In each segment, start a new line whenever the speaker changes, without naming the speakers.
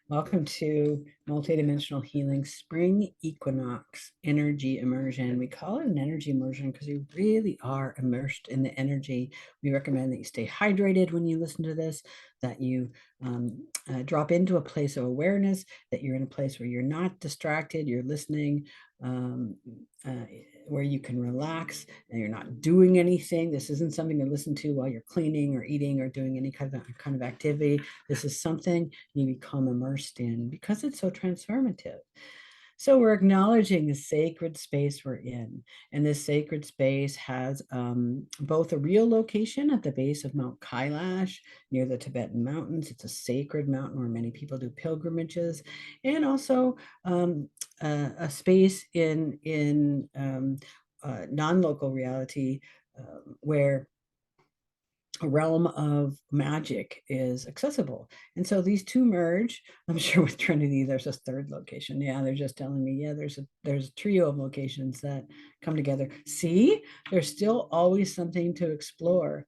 Welcome to Multidimensional Healing Spring Equinox Energy Immersion. We call it an energy immersion because you really are immersed in the energy. We recommend that you stay hydrated when you listen to this, that you drop into a place of awareness, that you're in a place where you're not distracted, you're listening, um, uh, where you can relax and you're not doing anything. This isn't something to listen to while you're cleaning or eating or doing any kind of activity. This is something you become immersed in because it's so transformative. So we're acknowledging the sacred space we're in. And this sacred space has both a real location at the base of Mount Kailash near the Tibetan mountains. It's a sacred mountain where many people do pilgrimages, and also a space in non-local reality where a realm of magic is accessible. And so these two merge. I'm sure with Trinity, there's a third location. Yeah, they're just telling me, yeah, there's a trio of locations that come together. See, there's still always something to explore.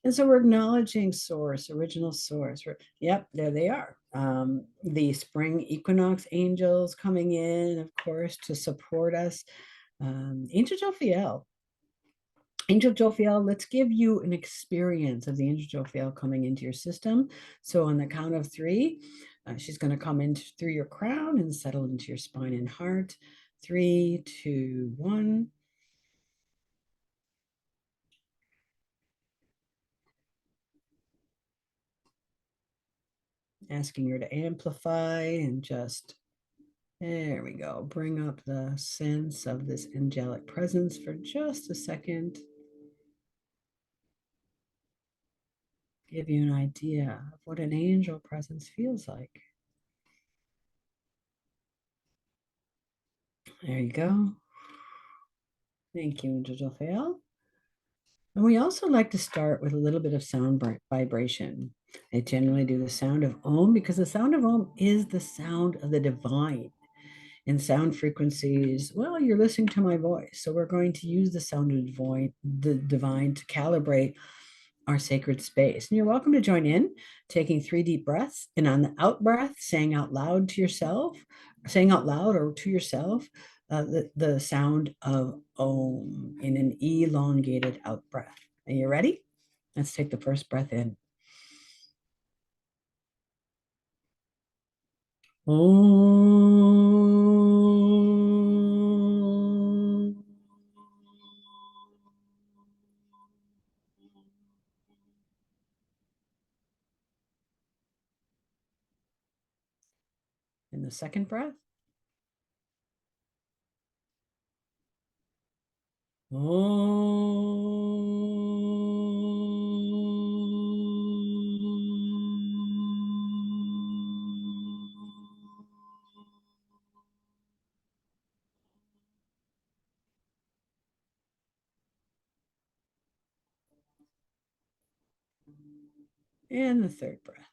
And so we're acknowledging source, original source. Yep, there they are. The spring equinox angels coming in, of course, to support us. Angel Jophiel, Angel Jophiel, let's give you an experience of the Angel Jophiel coming into your system. So on the count of three, she's going to come in through your crown and settle into your spine and heart. 3, 2, 1. Asking her to amplify and just, there we go. Bring up the sense of this angelic presence for just a second. Give you an idea of what an angel presence feels like. There you go. Thank you, Angel Jophiel. And we also like to start with a little bit of sound vibration. I generally do the sound of Om because the sound of Om is the sound of the divine. In sound frequencies, well, you're listening to my voice. So we're going to use the sound of the divine to calibrate our sacred space. And you're welcome to join in, taking 3 deep breaths. And on the out breath, saying out loud to yourself, saying out loud or to yourself, the sound of Om in an elongated out breath. Are you ready? Let's take the first breath in. Om. In the second breath. And the third breath.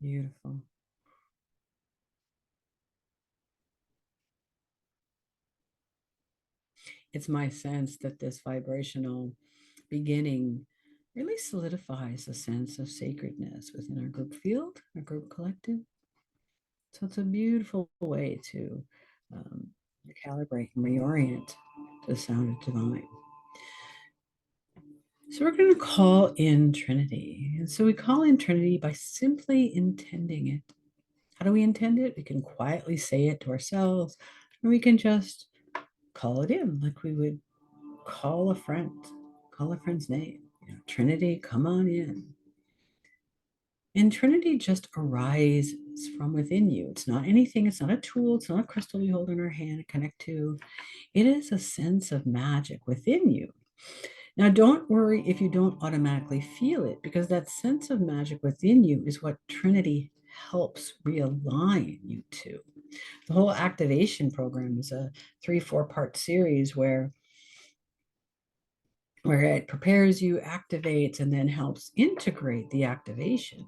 Beautiful. It's my sense that this vibrational beginning really solidifies a sense of sacredness within our group field, our group collective. So it's a beautiful way to calibrate and reorient to the sound of divine. So we're going to call in Trinity. And so we call in Trinity by simply intending it. How do we intend it? We can quietly say it to ourselves, or we can just call it in like we would call a friend's name. You know, Trinity, come on in. And Trinity just arises from within you. It's not anything, it's not a tool, it's not a crystal we hold in our hand and connect to. It is a sense of magic within you. Now, don't worry if you don't automatically feel it, because that sense of magic within you is what Trinity helps realign you to. The whole activation program is a 3-4 part series where where it prepares you, activates, and then helps integrate the activation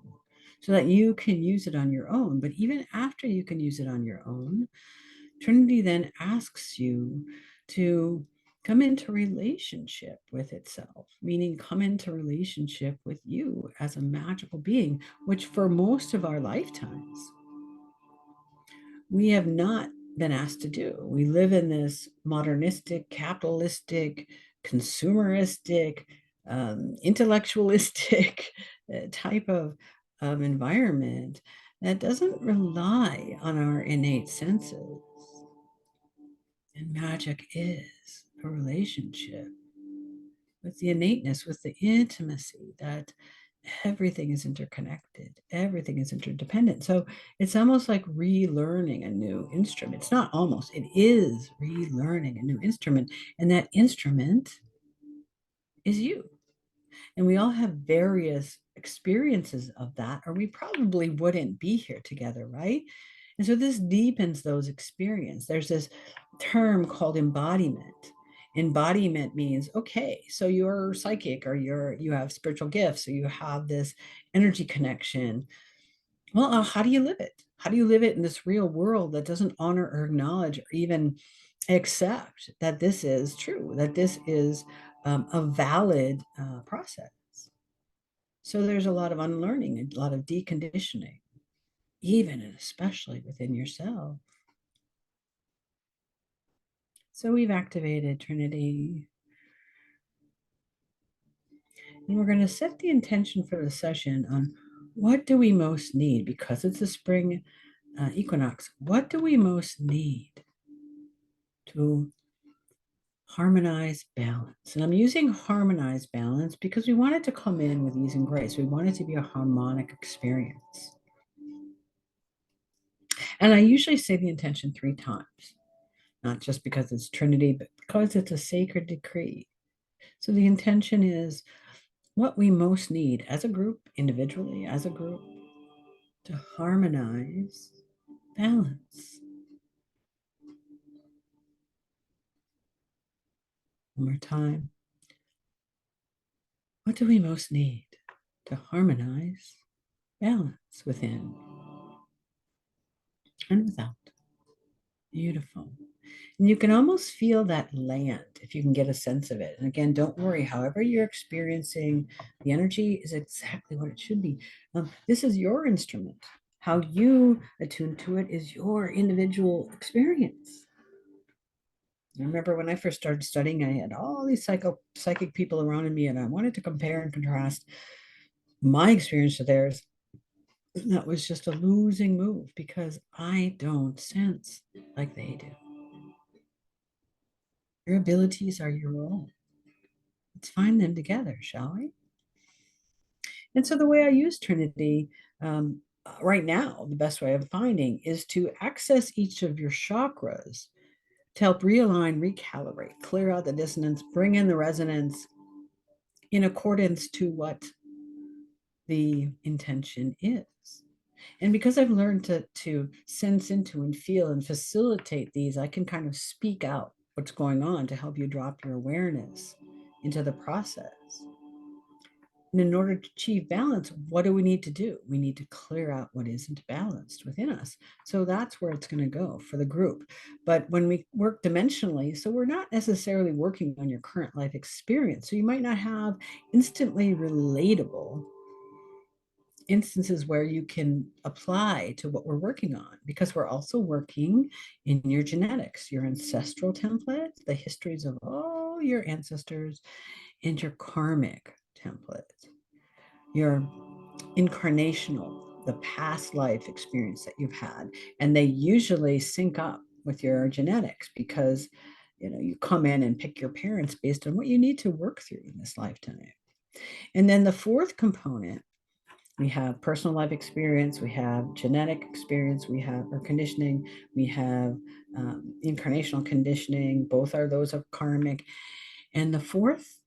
so that you can use it on your own. But even after you can use it on your own, Trinity then asks you to come into relationship with itself, meaning come into relationship with you as a magical being, which for most of our lifetimes, we have not been asked to do. We live in this modernistic, capitalistic, consumeristic, intellectualistic type of environment that doesn't rely on our innate senses. And magic is a relationship with the innateness, with the intimacy that everything is interconnected, everything is interdependent. So it's almost like relearning a new instrument. It's not almost, it is relearning a new instrument. And that instrument is you. And we all have various experiences of that, or we probably wouldn't be here together, right? And so this deepens those experiences. There's this term called embodiment. Embodiment means, okay, so you're psychic, or you have spiritual gifts, or you have this energy connection. Well, how do you live it? How do you live it in this real world that doesn't honor or acknowledge or even accept that this is true, that this is a valid process? So there's a lot of unlearning, a lot of deconditioning, even and especially within yourself. So we've activated Trinity. And we're going to set the intention for the session on what do we most need, because it's a spring equinox. What do we most need to harmonize balance? And I'm using harmonize balance because we want it to come in with ease and grace. We want it to be a harmonic experience. And I usually say the intention 3 times, not just because it's Trinity, but because it's a sacred decree. So the intention is what we most need as a group, individually, as a group, to harmonize balance. One more time. What do we most need to harmonize balance within and without? Beautiful. And you can almost feel that land if you can get a sense of it. And again, don't worry, however you're experiencing the energy is exactly what it should be. This is your instrument. How you attune to it is your individual experience. I remember when I first started studying, I had all these psychic people around me, and I wanted to compare and contrast my experience to theirs. That was just a losing move because I don't sense like they do. Your abilities are your own. Let's find them together, shall we? And so the way I use Trinity right now, the best way I'm finding is to access each of your chakras to help realign, recalibrate, clear out the dissonance, bring in the resonance in accordance to what the intention is. And because I've learned to sense into and feel and facilitate these, I can kind of speak out what's going on to help you drop your awareness into the process. And in order to achieve balance, what do we need to do? We need to clear out what isn't balanced within us. So that's where it's going to go for the group. But when we work dimensionally, so we're not necessarily working on your current life experience. So you might not have instantly relatable instances where you can apply to what we're working on, because we're also working in your genetics, your ancestral template, the histories of all your ancestors, and your karmic template, your incarnational, the past life experience that you've had. And they usually sync up with your genetics because you come in and pick your parents based on what you need to work through in this lifetime. And then the fourth component, we have personal life experience, we have genetic experience, we have our conditioning, we have incarnational conditioning. Both are those of karmic. And the fourth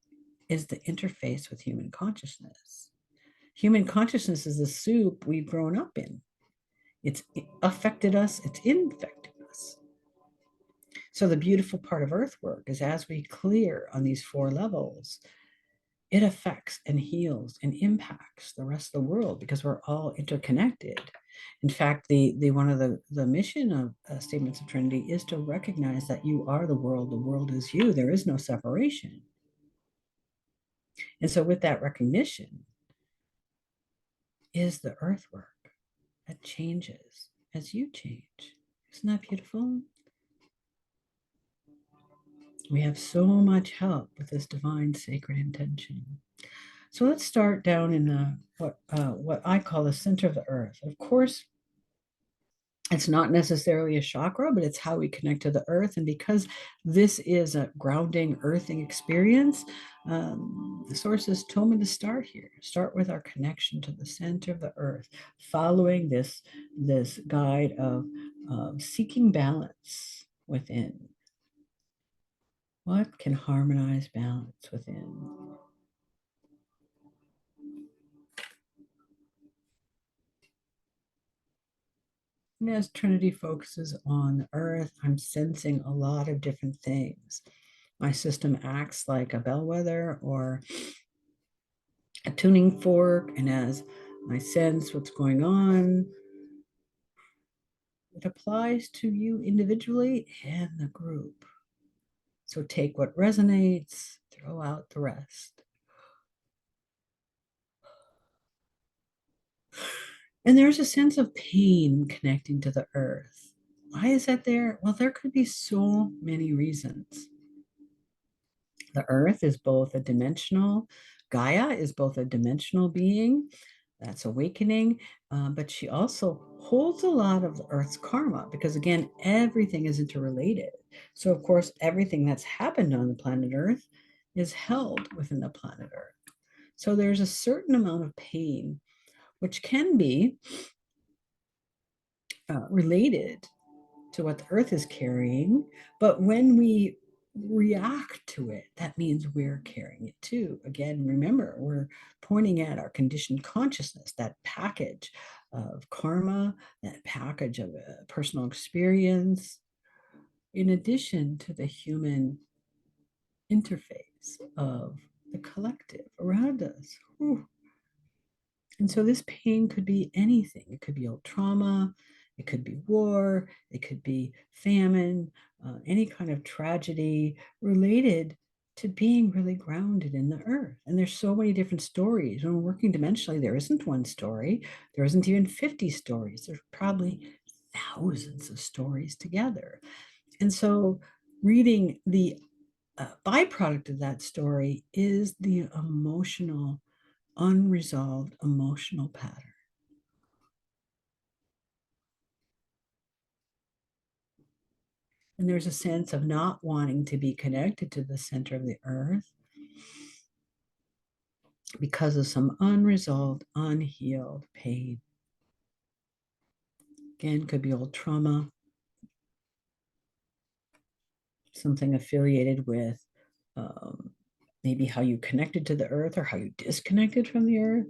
is the interface with human consciousness. Human consciousness is the soup we've grown up in. It's affected us, it's infected us. So the beautiful part of earth work is as we clear on these 4 levels, it affects and heals and impacts the rest of the world because we're all interconnected. In fact, the one of the mission of statements of Trinity is to recognize that you are the world is you. There is no separation. And so with that recognition is the earth work that changes as you change. Isn't that beautiful? We have so much help with this divine sacred intention. So let's start down in the what I call the center of the earth. Of course, it's not necessarily a chakra, but it's how we connect to the earth. And because this is a grounding, earthing experience, the sources told me to start here. Start with our connection to the center of the earth, following this guide of seeking balance within. What can harmonize balance within? And as Trinity focuses on the earth, I'm sensing a lot of different things. My system acts like a bellwether or a tuning fork, and as I sense what's going on, it applies to you individually and the group. So take what resonates, throw out the rest. And there's a sense of pain connecting to the earth. Why is that there? Well, there could be so many reasons. The earth is both a dimensional, Gaia is both a dimensional being, that's awakening, but she also holds a lot of the earth's karma because, again, everything is interrelated. So, of course, everything that's happened on the planet Earth is held within the planet Earth. So, there's a certain amount of pain which can be related to what the earth is carrying. But when we react to it, that means we're carrying it too. Again, remember, we're pointing at our conditioned consciousness, that package of karma, that package of personal experience, in addition to the human interface of the collective around us. Whew. And so this pain could be anything. It could be old trauma, it could be war, it could be famine, any kind of tragedy related to being really grounded in the earth. And there's so many different stories. When we're working dimensionally, there isn't one story. There isn't even 50 stories. There's probably thousands of stories together. And so reading the byproduct of that story is the emotional unresolved emotional pattern. And there's a sense of not wanting to be connected to the center of the earth because of some unresolved, unhealed pain. Again, could be old trauma, something affiliated with maybe how you connected to the earth or how you disconnected from the earth.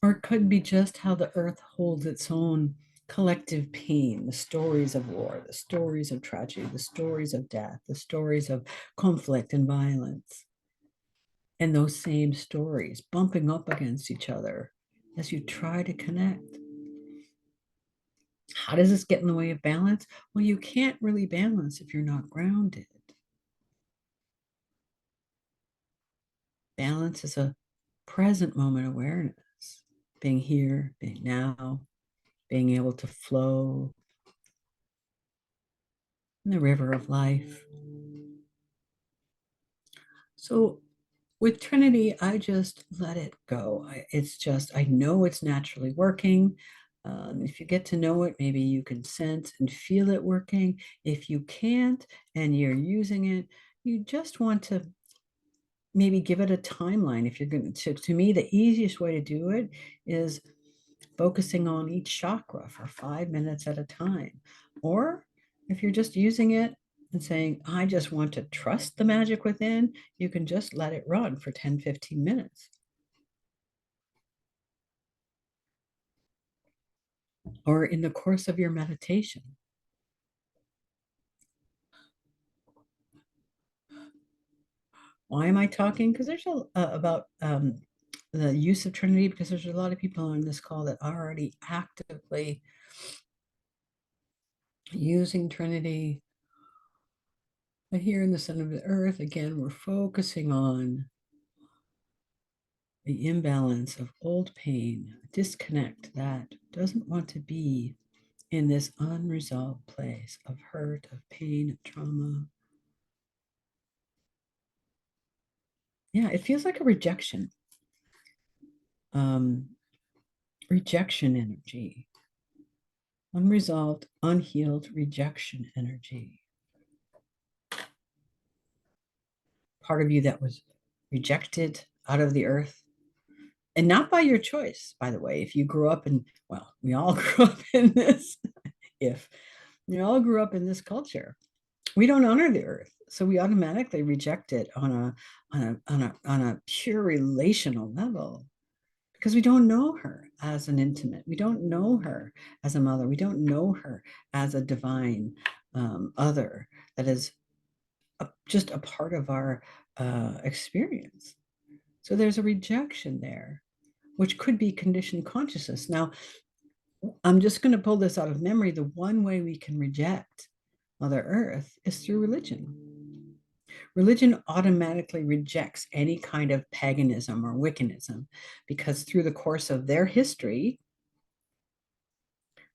Or it could be just how the earth holds its own collective pain, the stories of war, the stories of tragedy, the stories of death, the stories of conflict and violence. And those same stories bumping up against each other as you try to connect. How does this get in the way of balance? Well, you can't really balance if you're not grounded. Balance is a present moment awareness, being here, being now, being able to flow in the river of life. So with Trinity, I just let it go. It's just, I know it's naturally working. If you get to know it, maybe you can sense and feel it working. If you can't and you're using it, you just want to maybe give it a timeline. If you're going to me, the easiest way to do it is focusing on each chakra for 5 minutes at a time. Or if you're just using it and saying, I just want to trust the magic within, you can just let it run for 10, 15 minutes. or in the course of your meditation. Why am I talking? Because there's about the use of Trinity, because there's a lot of people on this call that are already actively using Trinity. But here in the center of the earth, again, we're focusing on the imbalance of old pain, disconnect that doesn't want to be in this unresolved place of hurt, of pain, of trauma. Yeah, it feels like a rejection. Rejection energy, unresolved, unhealed rejection energy. Part of you that was rejected out of the earth, and not by your choice, by the way. If you grew up in, well, we all grew up in this, if we all grew up in this culture, we don't honor the earth, so we automatically reject it on a pure relational level, because we don't know her as an intimate, we don't know her as a mother, we don't know her as a divine other that is just a part of our experience. So there's a rejection there, which could be conditioned consciousness. Now, I'm just going to pull this out of memory. The one way we can reject Mother Earth is through religion. Religion automatically rejects any kind of paganism or Wiccanism, because through the course of their history,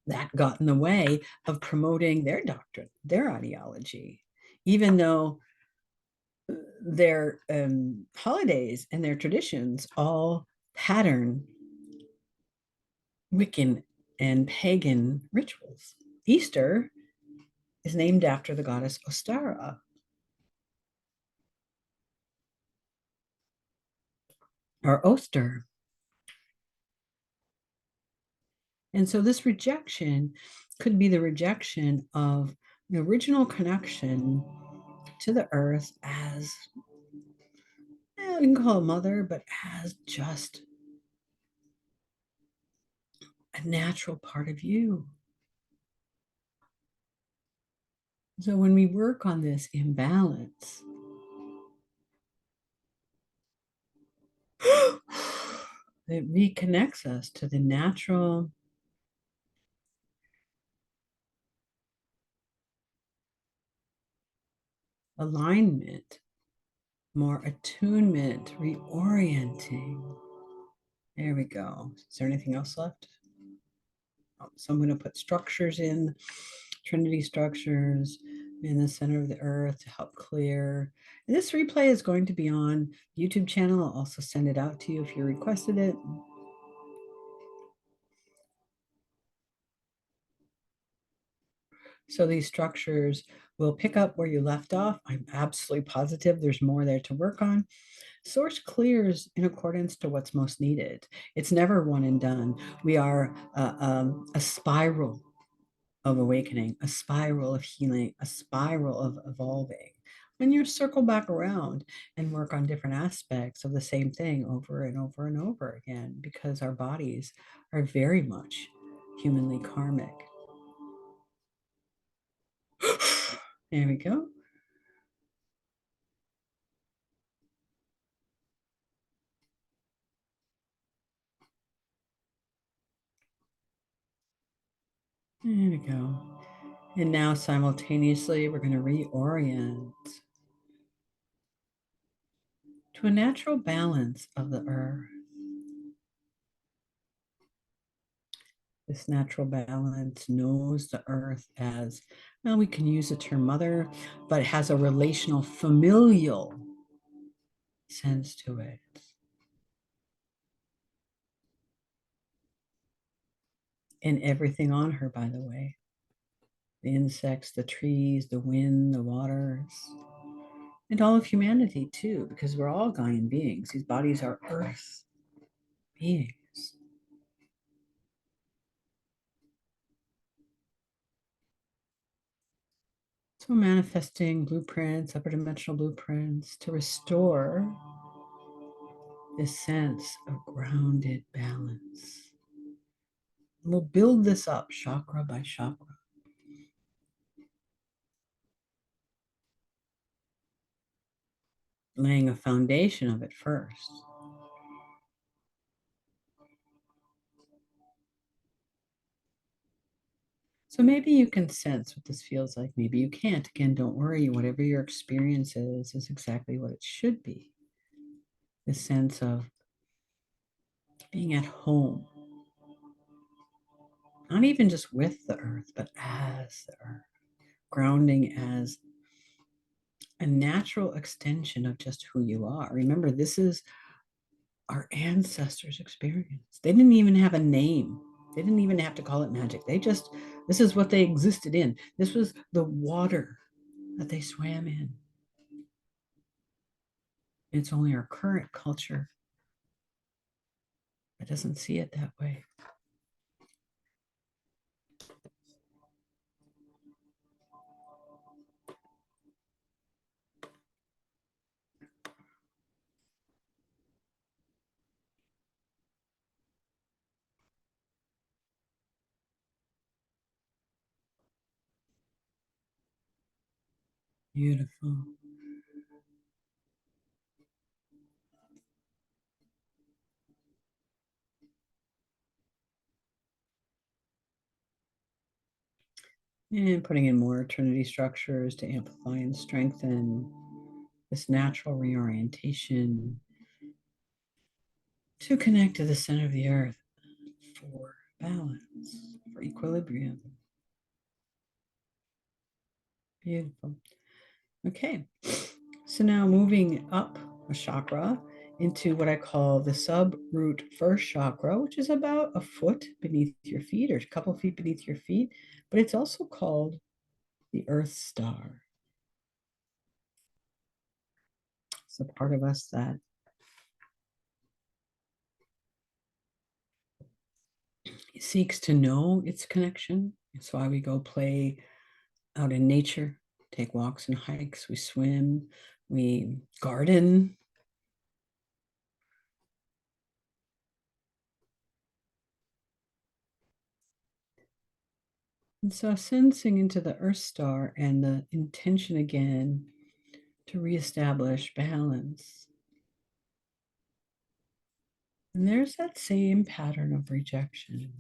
that got in the way of promoting their doctrine, their ideology, even though their holidays and their traditions all pattern Wiccan and pagan rituals. Easter is named after the goddess Ostara, or Oster. And so this rejection could be the rejection of the original connection to the earth as, you can call it mother, but as just a natural part of you. So when we work on this imbalance, it reconnects us to the natural alignment, more attunement, reorienting. There we go. Is there anything else left? Oh, so I'm going to put structures in, Trinity structures in the center of the earth to help clear. And this replay is going to be on YouTube channel. I'll also send it out to you if you requested it. So these structures will pick up where you left off. I'm absolutely positive there's more there to work on. Source clears in accordance to what's most needed. It's never one and done. We are a spiral of awakening, a spiral of healing, a spiral of evolving. When you circle back around and work on different aspects of the same thing over and over and over again, because our bodies are very much humanly karmic. There we go. There we go. And now simultaneously, we're going to reorient to a natural balance of the earth. This natural balance knows the earth as, well, we can use the term mother, but it has a relational, familial sense to it. And everything on her, by the way, the insects, the trees, the wind, the waters, and all of humanity too, because we're all Gaian beings. These bodies are earth beings. So manifesting blueprints, upper dimensional blueprints to restore this sense of grounded balance. We'll build this up chakra by chakra, laying a foundation of it first. So maybe you can sense what this feels like. Maybe you can't. Again, don't worry. Whatever your experience is exactly what it should be. The sense of being at home, not even just with the earth, but as the earth, grounding as a natural extension of just who you are. Remember, this is our ancestors' experience. They didn't even have a name. They didn't even have to call it magic. This is what they existed in. This was the water that they swam in. It's only our current culture that doesn't see it that way. Beautiful. And putting in more Trinity structures to amplify and strengthen this natural reorientation to connect to the center of the earth for balance, for equilibrium. Beautiful. Okay. So now moving up a chakra into what I call the sub root first chakra, which is about a foot beneath your feet or a couple feet beneath your feet, but it's also called the earth star. It's a part of us that seeks to know its connection. It's why we go play out in nature, take walks and hikes, we swim, we garden. And so sensing into the earth star and the intention again to reestablish balance. And there's that same pattern of rejection.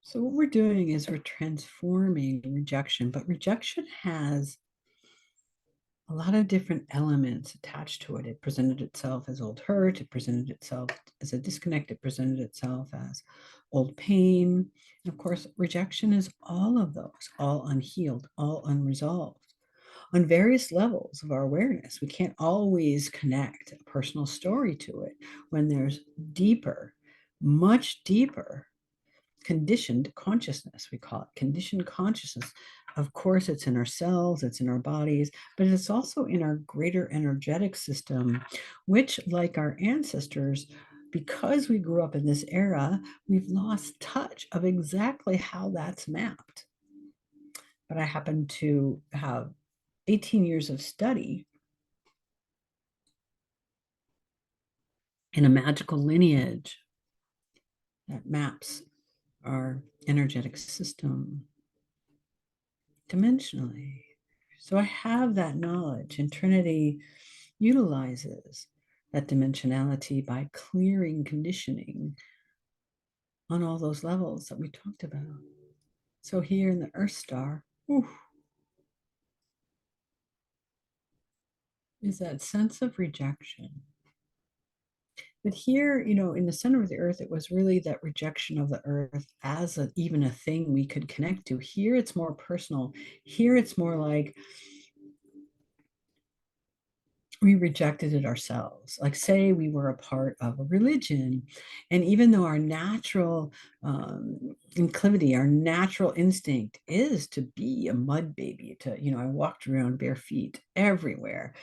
So what we're doing is we're transforming rejection, but rejection has a lot of different elements attached to it. It presented itself as old hurt, it presented itself as a disconnect, it presented itself as old pain. And of course, rejection is all of those, all unhealed, all unresolved. On various levels of our awareness, we can't always connect a personal story to it when there's deeper, much deeper conditioned consciousness. We call it conditioned consciousness. Of course, it's in our cells, it's in our bodies, but it's also in our greater energetic system, which, like our ancestors, because we grew up in this era, we've lost touch of exactly how that's mapped. But I happen to have 18 years of study in a magical lineage that maps our energetic system dimensionally. So I have that knowledge, and Trinity utilizes that dimensionality by clearing conditioning on all those levels that we talked about. So here in the Earth Star, is that sense of rejection. But here, in the center of the earth, it was really that rejection of the earth as even a thing we could connect to. Here, it's more personal. Here, it's more like we rejected it ourselves. Like, say we were a part of a religion, and even though our natural inclivity, our natural instinct is to be a mud baby, I walked around bare feet everywhere,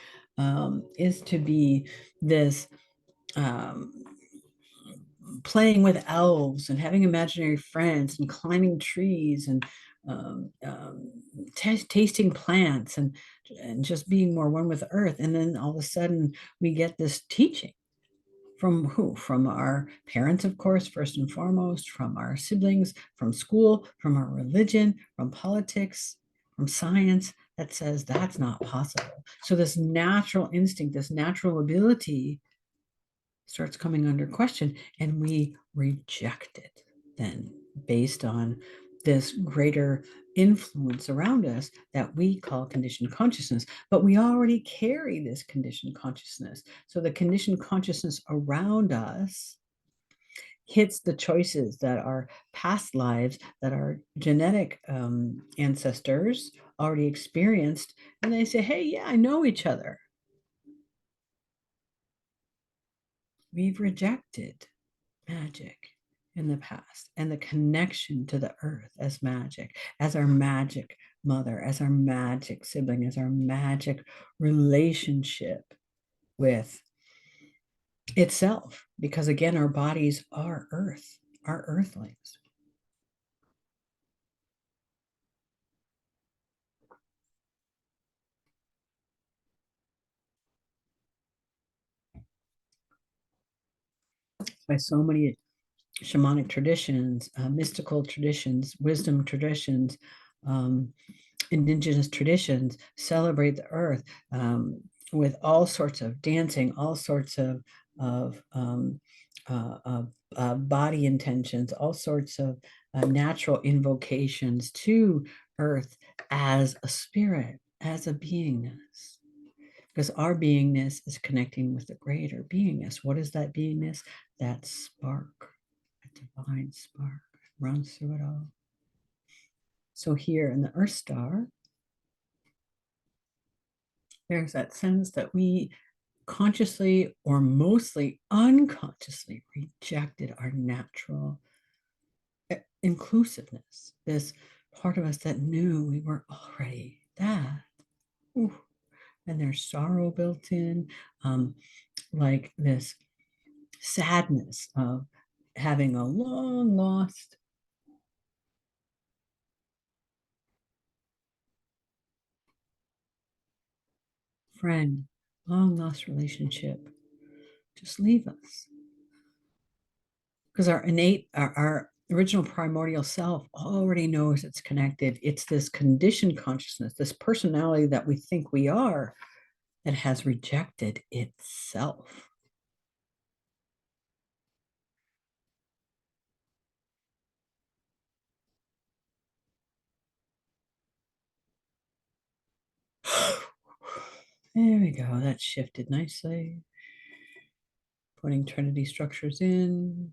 is to be this playing with elves and having imaginary friends and climbing trees and tasting plants and just being more one with the earth. And then all of a sudden we get this teaching From who? From our parents, of course, first and foremost, from our siblings, from school, from our religion, from politics, from science that says that's not possible. So this natural instinct, this natural ability starts coming under question, and we reject it then based on this greater influence around us that we call conditioned consciousness. But we already carry this conditioned consciousness. So the conditioned consciousness around us hits the choices that our past lives, that our genetic ancestors already experienced, and they say, hey, yeah, I know each other. We've rejected magic in the past and the connection to the earth as magic, as our magic mother, as our magic sibling, as our magic relationship with itself. Because again, our bodies are earth, are earthlings. By so many shamanic traditions, mystical traditions, wisdom traditions, um, indigenous traditions celebrate the earth with all sorts of dancing, all sorts of body intentions, all sorts of natural invocations to earth as a spirit, as a beingness. Because our beingness is connecting with the greater beingness. What is that beingness? That spark, that divine spark runs through it all. So here in the Earth Star, there's that sense that we consciously or mostly unconsciously rejected our natural inclusiveness, this part of us that knew we were already that. Ooh. And there's sorrow built in, like this sadness of having a long lost friend, long lost relationship just leave us. Because our innate, our original primordial self already knows it's connected. It's this conditioned consciousness, this personality that we think we are, that has rejected itself. There we go. That shifted nicely. Putting Trinity structures in.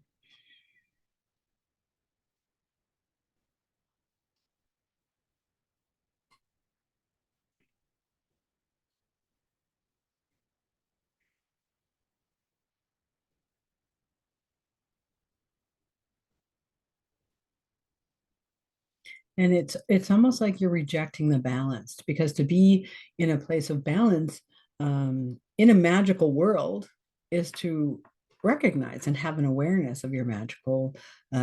And it's almost like you're rejecting the balance, because to be in a place of balance in a magical world is to recognize and have an awareness of your magical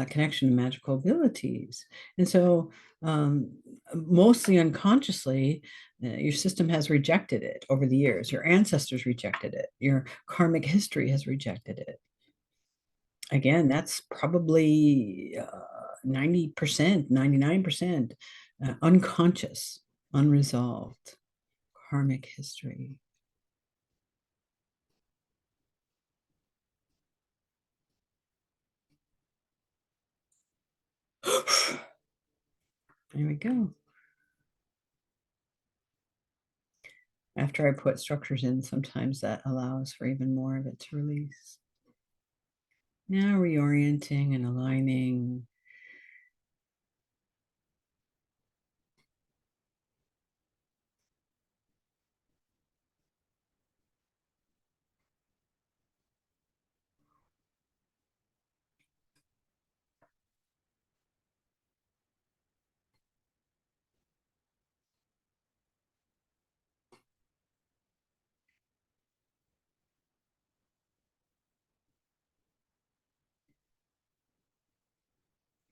connection and magical abilities. And so mostly unconsciously, your system has rejected it over the years. Your ancestors rejected it. Your karmic history has rejected it. Again, that's probably 90%, 99% unconscious, unresolved karmic history. There we go. After I put structures in, sometimes that allows for even more of it to release. Now reorienting and aligning.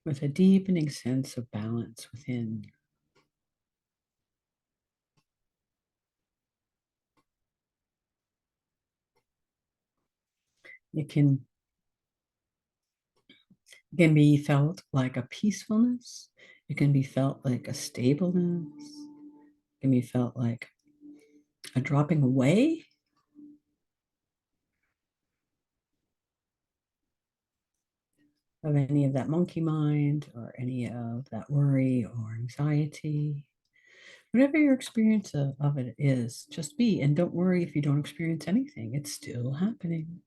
With a deepening sense of balance within. It can be felt like a peacefulness. It can be felt like a stableness. It can be felt like a dropping away of any of that monkey mind or any of that worry or anxiety. Whatever your experience of it is, just be. And don't worry if you don't experience anything, it's still happening.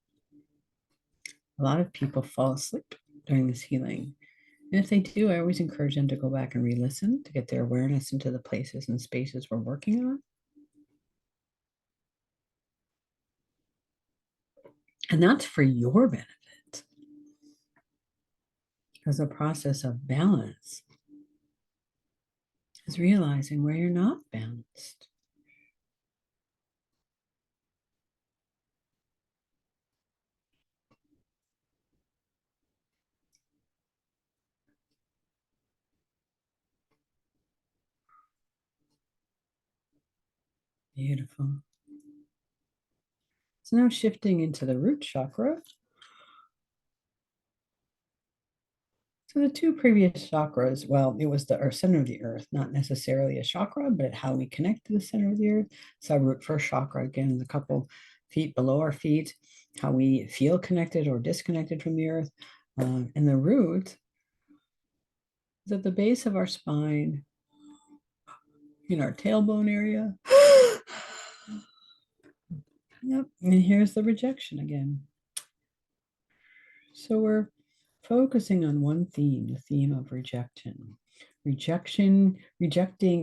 A lot of people fall asleep during this healing. And if they do, I always encourage them to go back and re listen to get their awareness into the places and spaces we're working on. And that's for your benefit, because the process of balance is realizing where you're not balanced. Beautiful. So now shifting into the root chakra. So the two previous chakras, well, it was the earth, center of the earth, not necessarily a chakra, but how we connect to the center of the earth. So root first chakra, again, is a couple feet below our feet, how we feel connected or disconnected from the earth. And the root is at the base of our spine, in our tailbone area. Yep. And here's the rejection again. So we're focusing on one theme, the theme of rejection. Rejecting,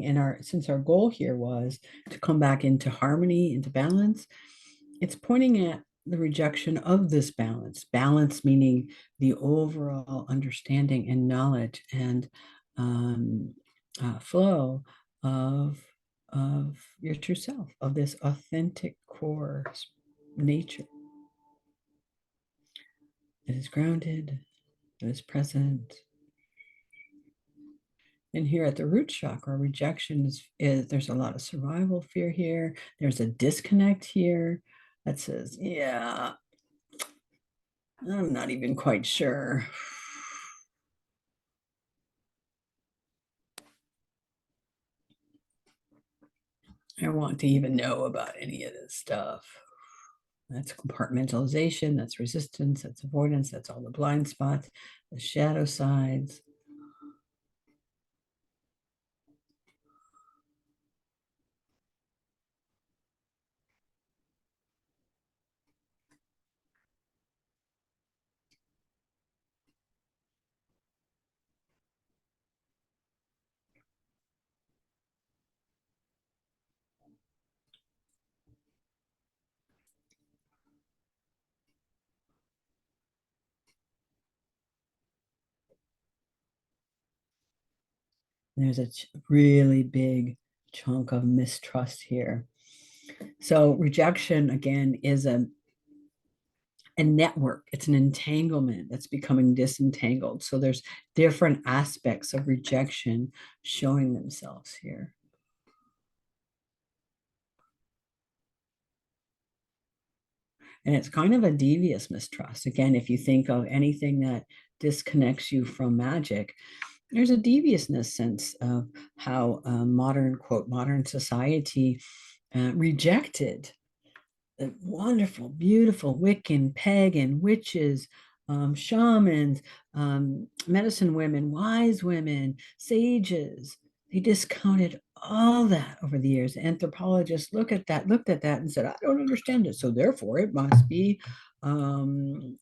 and since our goal here was to come back into harmony, into balance, it's pointing at the rejection of this balance. Balance meaning the overall understanding and knowledge and flow of your true self, of this authentic core nature that is grounded, that is present. And here at the root chakra, rejection is there's a lot of survival fear here. There's a disconnect here that says, yeah, I'm not even quite sure. I want to even know about any of this stuff. That's compartmentalization, that's resistance, that's avoidance, that's all the blind spots, the shadow sides. There's a really big chunk of mistrust here. So rejection, again, is a network. It's an entanglement that's becoming disentangled. So there's different aspects of rejection showing themselves here. And it's kind of a devious mistrust. Again, if you think of anything that disconnects you from magic, there's a deviousness sense of how modern, quote, modern society rejected the wonderful, beautiful Wiccan, pagan, witches, shamans, medicine women, wise women, sages. They discounted all that over the years. Anthropologists looked at that and said, I don't understand it. So therefore it must be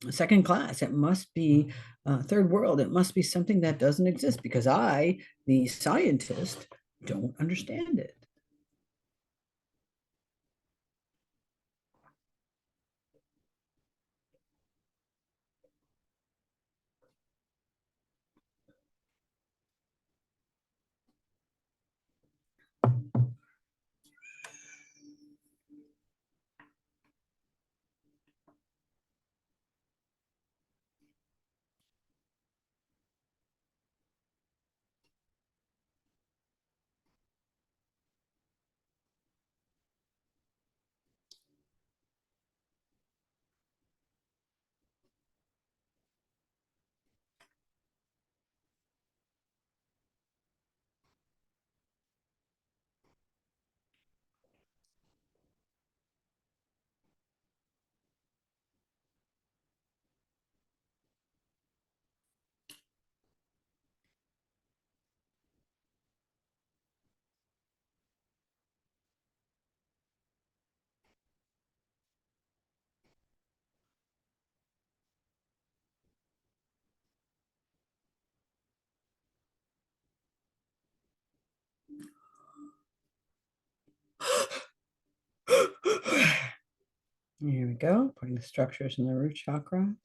second class. It must be third world. It must be something that doesn't exist because I, the scientist, don't understand it. Here we go, putting the structures in the root chakra.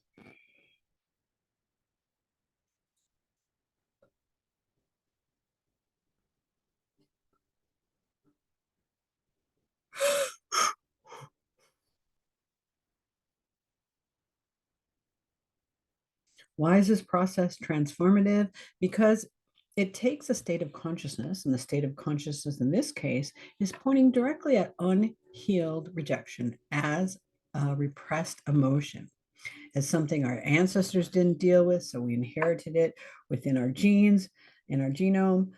Why is this process transformative? Because it takes a state of consciousness, and the state of consciousness in this case is pointing directly at unhealed rejection as a repressed emotion, as something our ancestors didn't deal with, so we inherited it within our genes, in our genome.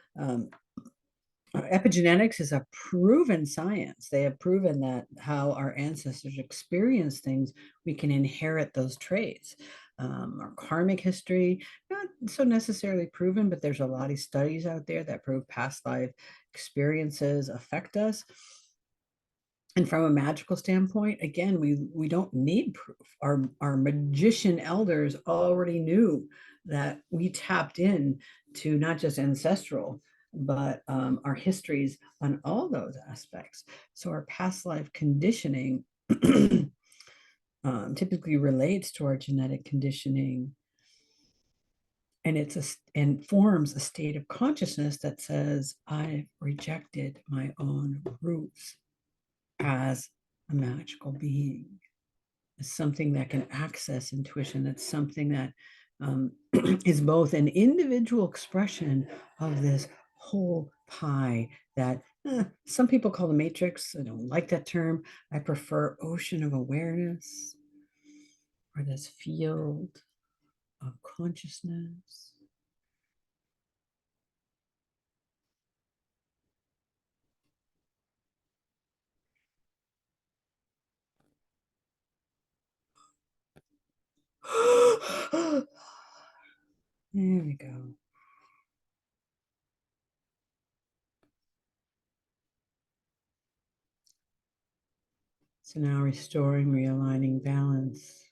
Epigenetics is a proven science. They have proven that how our ancestors experience things, we can inherit those traits. Our karmic history, not so necessarily proven, but there's a lot of studies out there that prove past life experiences affect us. And from a magical standpoint, again, we don't need proof. Our magician elders already knew that we tapped in to not just ancestral, but our histories on all those aspects. So our past life conditioning typically relates to our genetic conditioning, and and forms a state of consciousness that says, I've rejected my own roots as a magical being. Is something that can access intuition. It's something that is both an individual expression of this whole pie that some people call the matrix. I don't like that term. I prefer ocean of awareness, or this field of consciousness. There we go. So now restoring, realigning balance.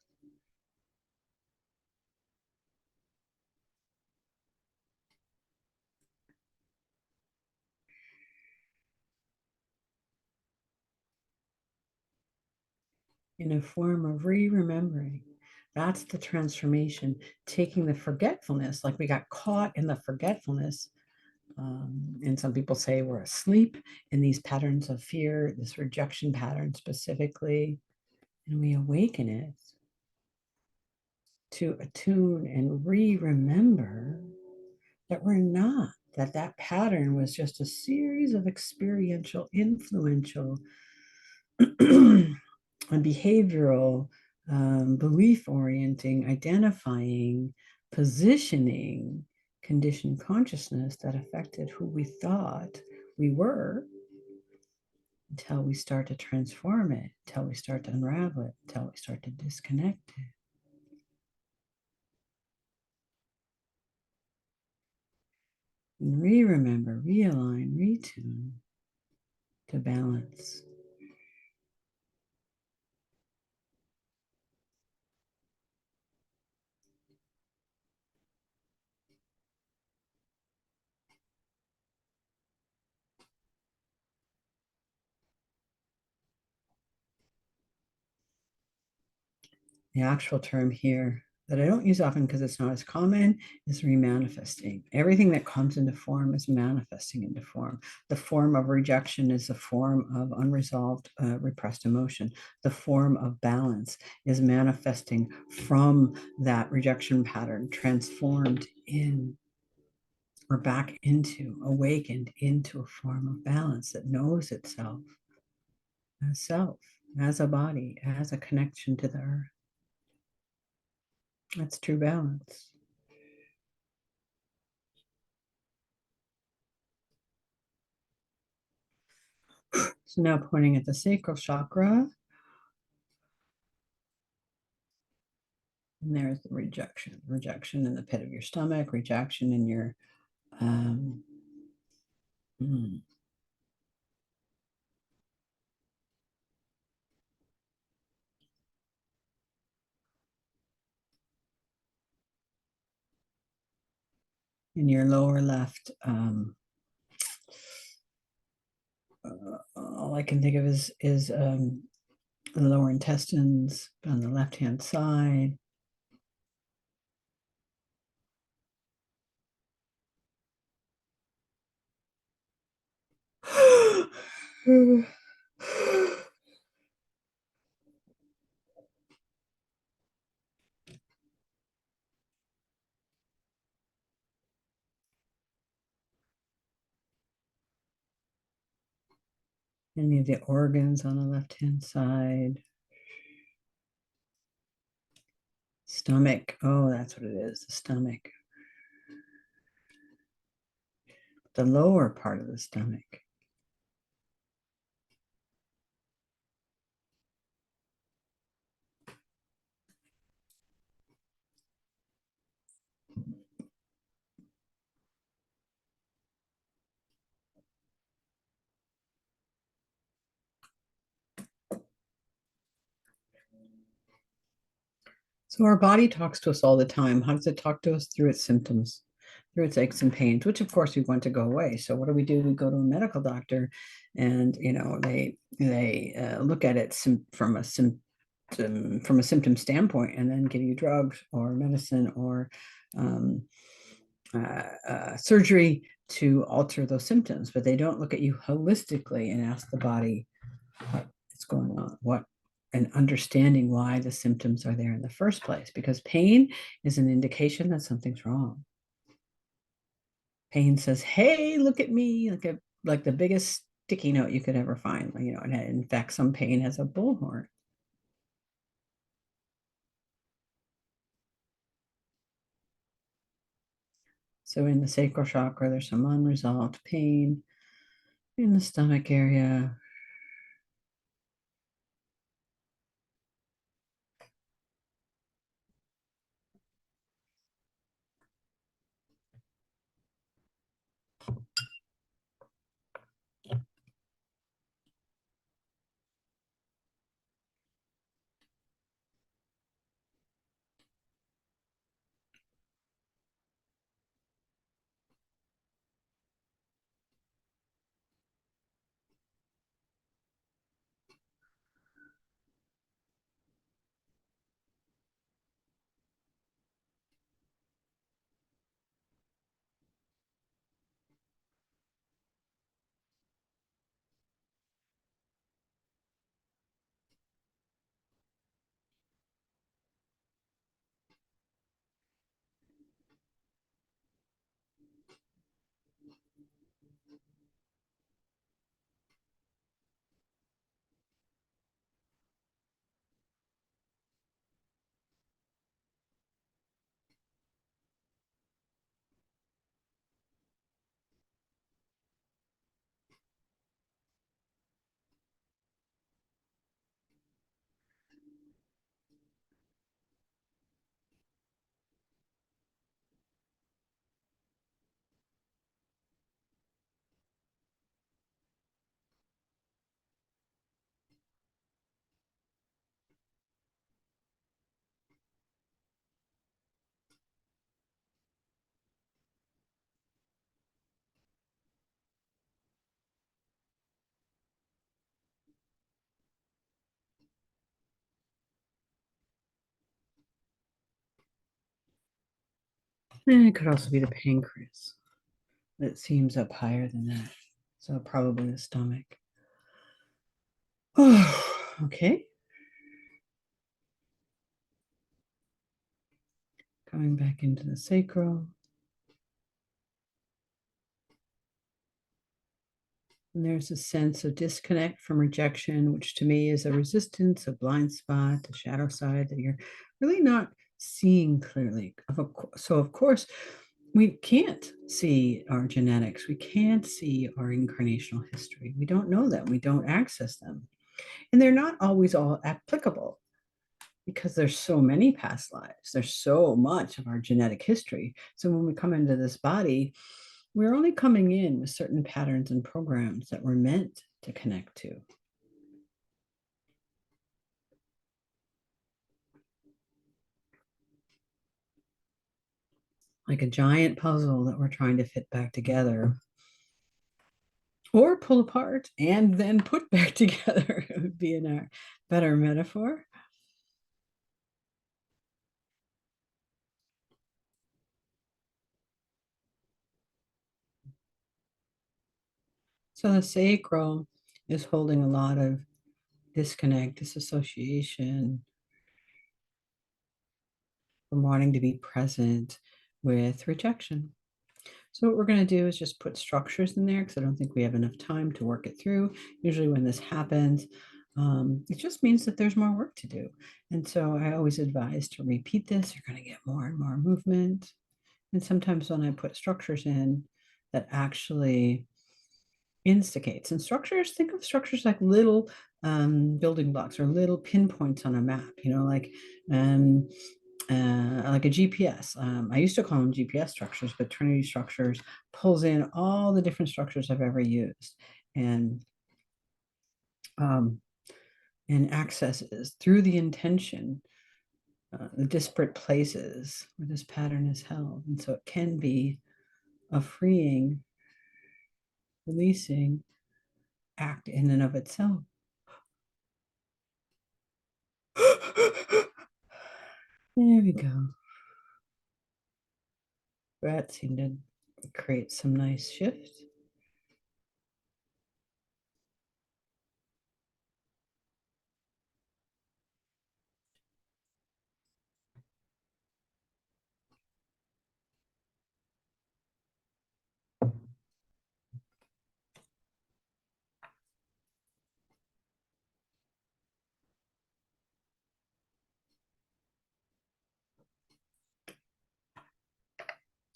In a form of remembering. That's the transformation, taking the forgetfulness, like we got caught in the forgetfulness. And some people say we're asleep in these patterns of fear, this rejection pattern specifically, and we awaken it to attune and remember that we're not, that pattern was just a series of experiential, influential, and behavioral, belief orienting, identifying, positioning, conditioned consciousness that affected who we thought we were, until we start to transform it, until we start to unravel it, until we start to disconnect it. And remember, realign, retune to balance. The actual term here that I don't use often because it's not as common is remanifesting. Everything that comes into form is manifesting into form. The form of rejection is a form of unresolved, repressed emotion. The form of balance is manifesting from that rejection pattern, transformed in or back into, awakened into a form of balance that knows itself as self, as a body, as a connection to the earth. That's true balance. So now pointing at the sacral chakra, and there's the rejection in the pit of your stomach, rejection in your um, in your lower left. All I can think of is The lower intestines on the left-hand side. And any of the organs on the left-hand side. Stomach. Oh, that's what it is, the stomach. The lower part of the stomach. So our body talks to us all the time. How does it talk to us? Through its symptoms, through its aches and pains, which of course we want to go away. So what do? We go to a medical doctor, and they look at it from a symptom standpoint, and then give you drugs or medicine or um, surgery to alter those symptoms. But they don't look at you holistically and ask the body what is going on, and understanding why the symptoms are there in the first place, because pain is an indication that something's wrong. Pain says, hey, look at me, like the biggest sticky note you could ever find. And in fact, some pain has a bullhorn. So in the sacral chakra, there's some unresolved pain in the stomach area. And it could also be the pancreas that seems up higher than that. So probably the stomach. Oh, okay. Coming back into the sacral. And there's a sense of disconnect from rejection, which to me is a resistance, a blind spot, a shadow side that you're really not seeing clearly. So, of course, we can't see our genetics. We can't see our incarnational history. We don't know them. We don't access them. And they're not always all applicable because there's so many past lives. There's so much of our genetic history. So when we come into this body, we're only coming in with certain patterns and programs that we're meant to connect to. Like a giant puzzle that we're trying to fit back together. or pull apart and then put back together. It would be a better metaphor. So the sacral is holding a lot of disconnect, disassociation, from wanting to be present with rejection. So what we're going to do is just put structures in there because I don't think we have enough time to work it through. Usually when this happens, it just means that there's more work to do. And so I always advise to repeat this. You're going to get more and more movement. And sometimes when I put structures in, that actually instigates. And structures, think of structures like little building blocks or little pinpoints on a map, like a GPS. I used to call them GPS structures, but Trinity structures pulls in all the different structures I've ever used and um, and accesses through the intention, the disparate places where this pattern is held. And so it can be a freeing, releasing act in and of itself. There we go. That seemed to create some nice shift.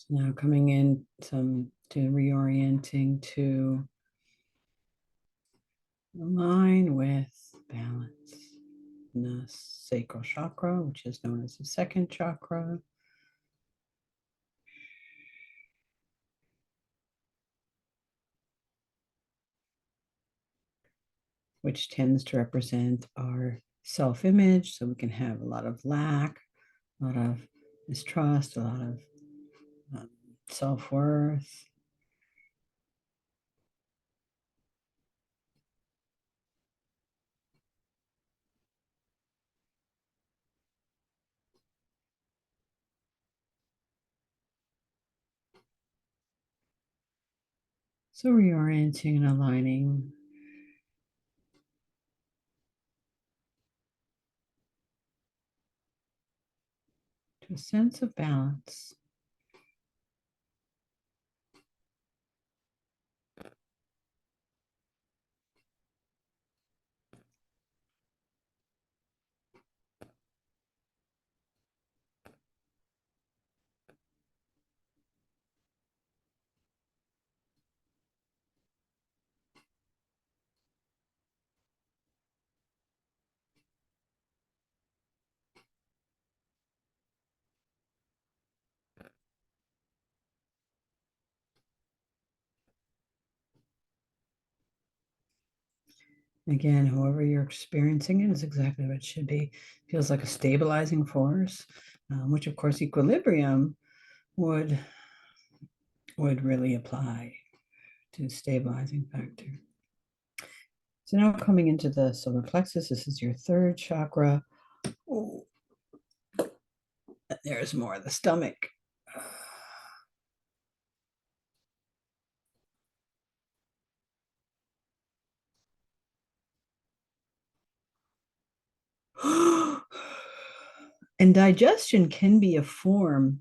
So now coming in some to reorienting to align with balance in the sacral chakra, which is known as the second chakra. Which tends to represent our self-image. So we can have a lot of lack, a lot of mistrust, a lot of self-worth. So reorienting and aligning to a sense of balance. Again, however you're experiencing it is exactly what it should be. Feels like a stabilizing force, which of course equilibrium would really apply to stabilizing factor. So now coming into the solar plexus, this is your third chakra. Oh, there's more of the stomach. And digestion issues can be a form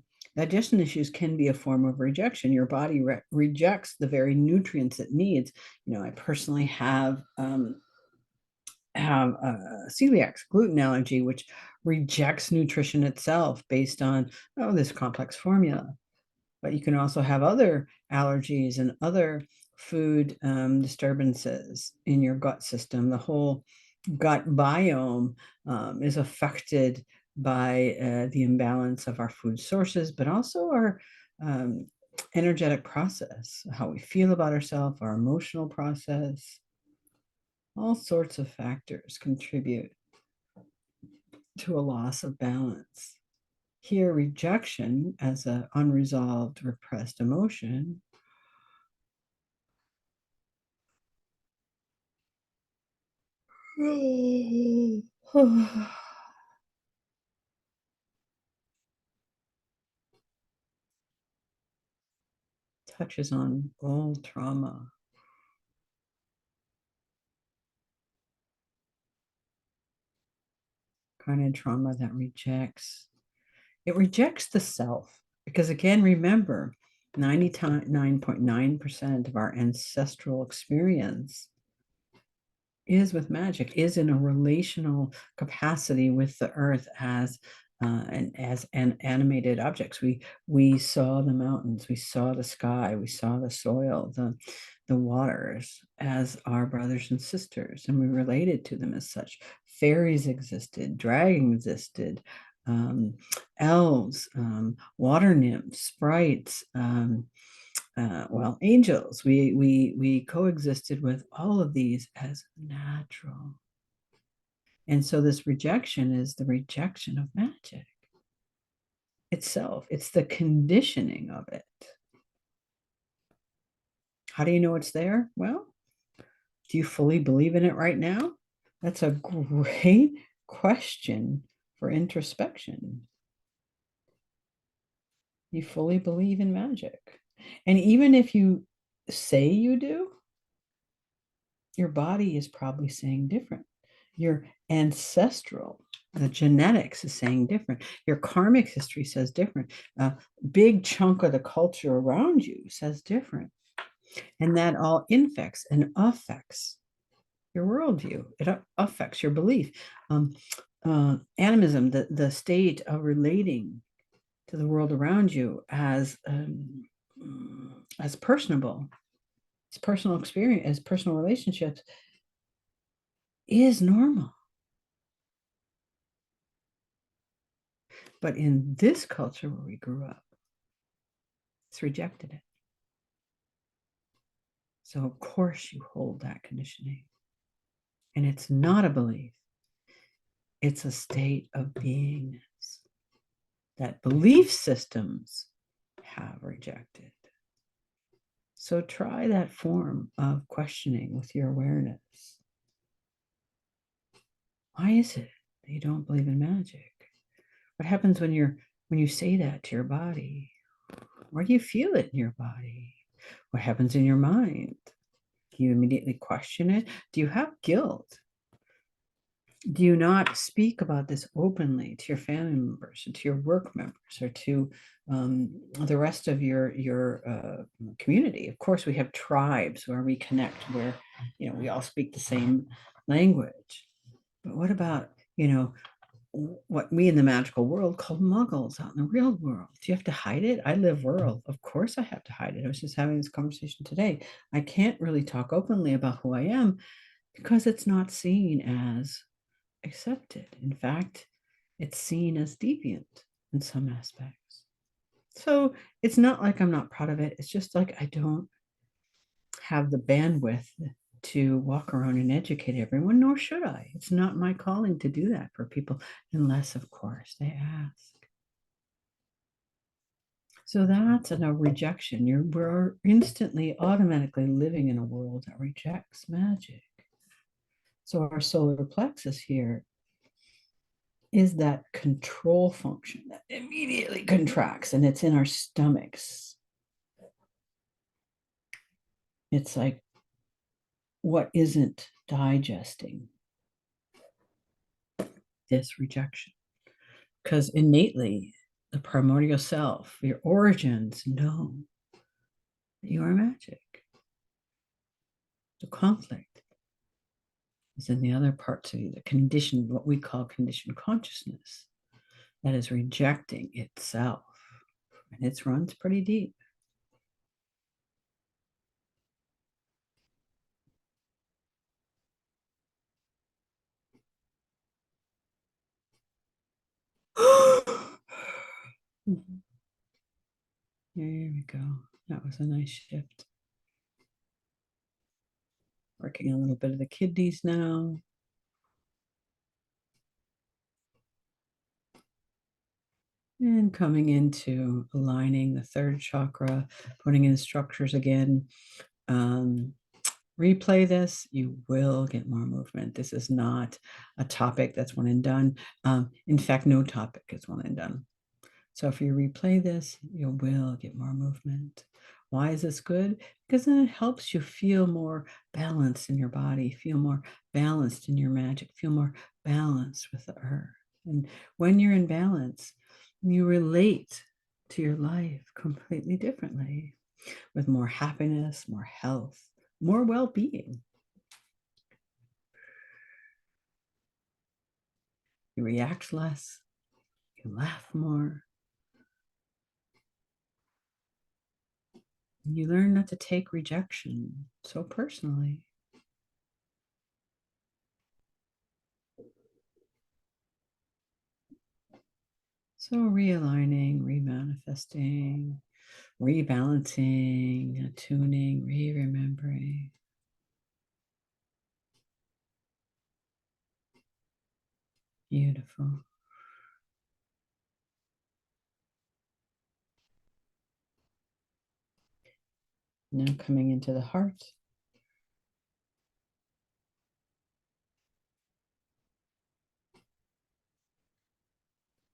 of rejection. Your body rejects the very nutrients it needs. I personally have a celiac gluten allergy, which rejects nutrition itself based on this complex formula. But you can also have other allergies and other food disturbances in your gut system. The whole gut biome is affected by the imbalance of our food sources, but also our energetic process, how we feel about ourselves, our emotional process. All sorts of factors contribute to a loss of balance. Here, rejection as an unresolved, repressed emotion Touches on old trauma. Kind of trauma that rejects. It rejects the self. Because again, remember, 99.9% of our ancestral experience is with magic, is in a relational capacity with the earth as and animated objects. We saw the mountains, we saw the sky, we saw the soil, the waters as our brothers and sisters, and we related to them as such. Fairies existed, dragons existed, elves, water nymphs, sprites, well, angels. We coexisted with all of these as natural. And so this rejection is the rejection of magic itself. It's the conditioning of it. How do you know it's there? Well, do you fully believe in it right now? That's a great question for introspection. You fully believe in magic. And even if you say you do, your body is probably saying different. Your ancestral, the genetics is saying different. Your karmic history says different. A big chunk of the culture around you says different. And that all infects and affects your worldview. It affects your belief. Animism, the state of relating to the world around you as personable, as personal experience, as personal relationships, is normal. But in this culture where we grew up, it's rejected it. So of course you hold that conditioning. And it's not a belief. It's a state of beingness that belief systems have rejected. So try that form of questioning with your awareness. Why is it that you don't believe in magic? What happens when you say that to your body? Where do you feel it in your body? What happens in your mind? Do you immediately question it? Do you have guilt? Do you not speak about this openly to your family members or to your work members or to the rest of your community? Of course, we have tribes where we connect, where we all speak the same language. But what about what we in the magical world call muggles out in the real world? Do you have to hide it? I live rural. Of course I have to hide it. I was just having this conversation today. I can't really talk openly about who I am because it's not seen as accepted. In fact, it's seen as deviant in some aspects. So it's not like I'm not proud of it. It's just like I don't have the bandwidth to walk around and educate everyone, nor should I. It's not my calling to do that for people, unless, of course, they ask. So that's a rejection. We're instantly, automatically living in a world that rejects magic. So our solar plexus here is that control function that immediately contracts, and it's in our stomachs. It's like what isn't digesting this rejection. Because innately, the primordial self, your origins, know that you are magic. The conflict is in the other parts of you, the conditioned, what we call conditioned consciousness, that is rejecting itself. And it runs pretty deep. There we go. That was a nice shift. Working a little bit of the kidneys now. And coming into aligning the third chakra, putting in structures again. replay this, you will get more movement. This is not a topic that's one and done. In fact, no topic is one and done. So if you replay this, you will get more movement. Why is this good? Because then it helps you feel more balanced in your body, feel more balanced in your magic, feel more balanced with the earth. And when you're in balance, you relate to your life completely differently, with more happiness, more health, more well-being. You react less, you laugh more. You learn not to take rejection so personally. So realigning, remanifesting, rebalancing, attuning, re-remembering. Beautiful. Now coming into the heart.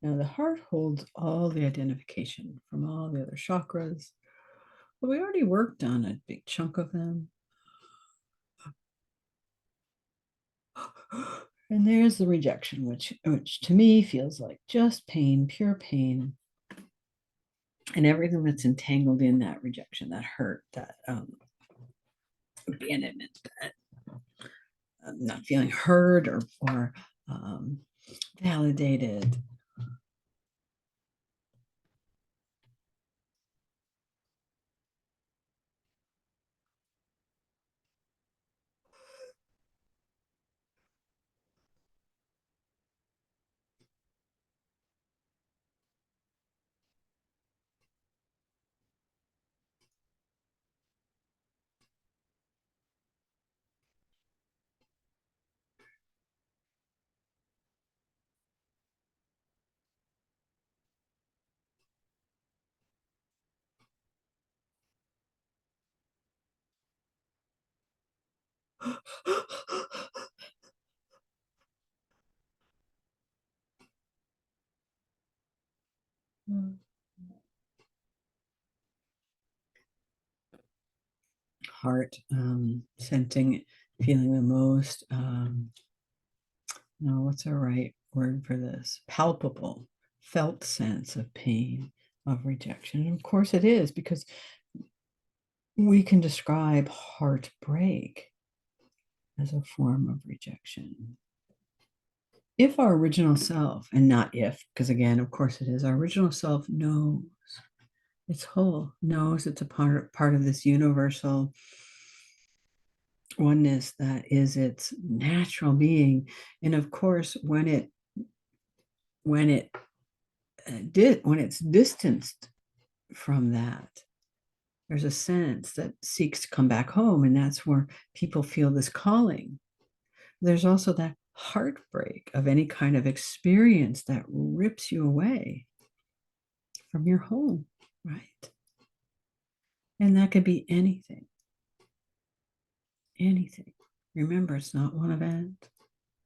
Now the heart holds all the identification from all the other chakras, but we already worked on a big chunk of them. And there's the rejection, which to me feels like just pain, pure pain. And everything that's entangled in that rejection, that hurt, that abandonment, that not feeling heard or validated. Heart sensing, feeling the most, no, what's the right word for this? Palpable, felt sense of pain, of rejection. And of course it is, because we can describe heartbreak as a form of rejection. If our original self, and not if, because again, of course it is, our original self knows it's whole, knows it's a part of this universal oneness that is its natural being. And of course, when it's distanced from that, there's a sense that seeks to come back home, and that's where people feel this calling. There's also that heartbreak of any kind of experience that rips you away from your home, right? And that could be anything. Anything. Remember, it's not one event.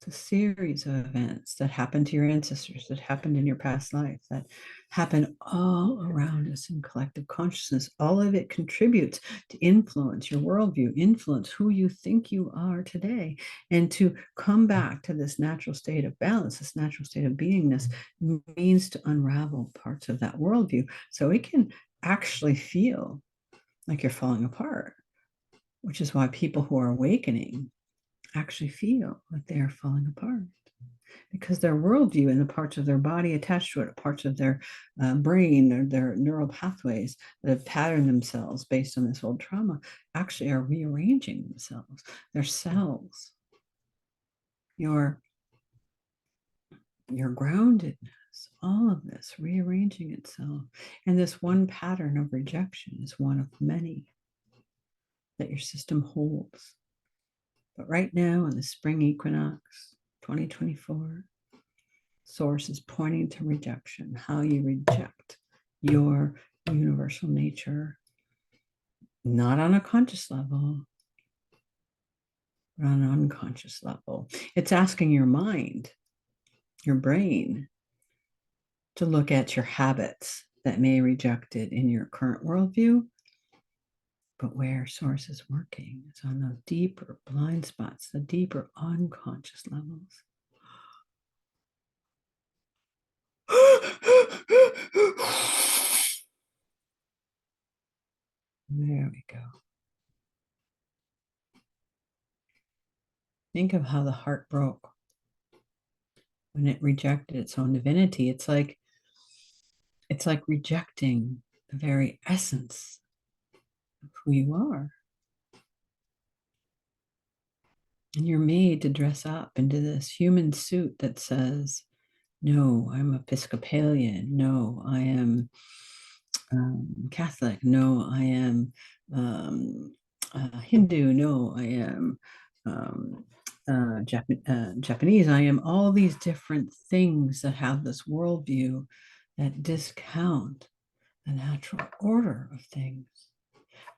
It's a series of events that happened to your ancestors, that happened in your past life, that happen all around us in collective consciousness. All of it contributes to influence your worldview, influence who you think you are today. And to come back to this natural state of balance, this natural state of beingness, means to unravel parts of that worldview. So it can actually feel like you're falling apart, which is why people who are awakening actually feel like they are falling apart, because their worldview and the parts of their body attached to it, parts of their brain or their neural pathways that have patterned themselves based on this old trauma, actually are rearranging themselves. Their cells, your groundedness, all of this rearranging itself. And this one pattern of rejection is one of many that your system holds. But right now, in the spring equinox 2024, Source is pointing to rejection, how you reject your universal nature, not on a conscious level, on an unconscious level. It's asking your mind, your brain, to look at your habits that may reject it in your current worldview, but where source is working. It's on those deeper blind spots, the deeper unconscious levels. There we go. Think of how the heart broke when it rejected its own divinity. It's like rejecting the very essence of who you are. And you're made to dress up into this human suit that says, no, I'm Episcopalian. No, I am Catholic. No, I am Hindu. No, I am Japanese. I am all these different things that have this worldview that discount the natural order of things,